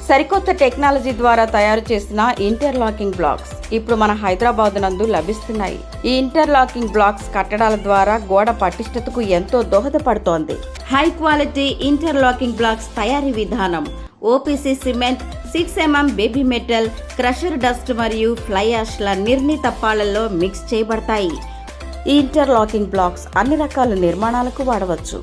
సరికొత్త టెక్నాలజీ ద్వారా తయారు చేసిన ఇంటర్లాకింగ్ బ్లాక్స్ ఇప్పుడు మన హైదరాబాద్ నందు లభిస్తున్నాయి. ఈ ఇంటర్లాకింగ్ బ్లాక్స్ కట్టడాల ద్వారా గోడ పటిష్టతకు ఎంతో దోహదపడుతోంది. హై క్వాలిటీ ఇంటర్లాకింగ్ బ్లాక్స్ తయారీ విధానం OPC cement, 6mm baby metal, crusher dust మరియు ఫ్లై యాష్ల నిర్ణీత పాళ్లలో మిక్స్ చేయబడతాయి. ఈ ఇంటర్లాకింగ్ బ్లాక్స్ అన్ని రకాల నిర్మాణాలకు వాడవచ్చు.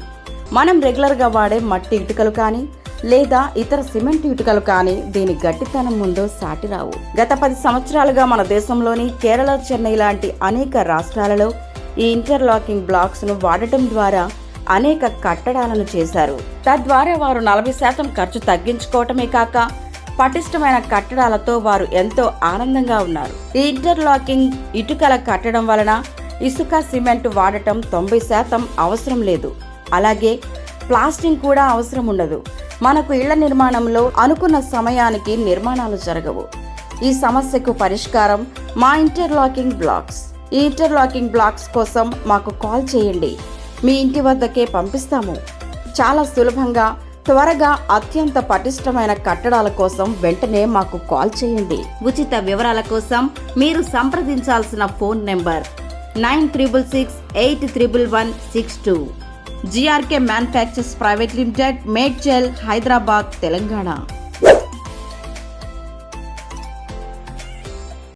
మనం రెగ్యులర్గా వాడే మట్టి ఇటుకలు కానీ లేదా ఇతర సిమెంట్ ఇటుకలు కానీ దీని గట్టితనం ముందు సాటిరావు. గత 10 సంవత్సరాలుగా మన దేశంలోని కేరళ, చెన్నై లాంటి అనేక రాష్ట్రాలలో ఈ ఇంటర్లాకింగ్ బ్లాక్స్ ను వాడటం ద్వారా అనేక కట్టడాలను చేశారు. తద్వారా వారు 40% ఖర్చు తగ్గించుకోవటమే కాక పటిష్టమైన కట్టడాలతో వారు ఎంతో ఆనందంగా ఉన్నారు. ఈ ఇంటర్లాకింగ్ ఇటుకల కట్టడం వలన ఇసుక, సిమెంట్ వాడటం 90% అవసరం లేదు. అలాగే ప్లాస్టింగ్ కూడా అవసరం ఉండదు. మనకు ఇళ్ల నిర్మాణంలో అనుకున్న సమయానికి నిర్మాణాలు జరగవు. ఈ సమస్యకు పరిష్కారం మా ఇంటర్లాకింగ్ బ్లాక్స్. ఈ ఇంటర్లాకింగ్ బ్లాక్స్ కోసం మాకు కాల్ చేయండి. మీ ఇంటి వద్దకే పంపిస్తాము. చాలా సులభంగా, త్వరగా అత్యంత పటిష్టమైన కట్టడాల కోసం వెంటనే మాకు కాల్ చేయండి. ఉచిత వివరాల కోసం మీరు సంప్రదించాల్సిన phone number 9666811162. GRK manufactures private limited, Medchal, Hyderabad, Telangana.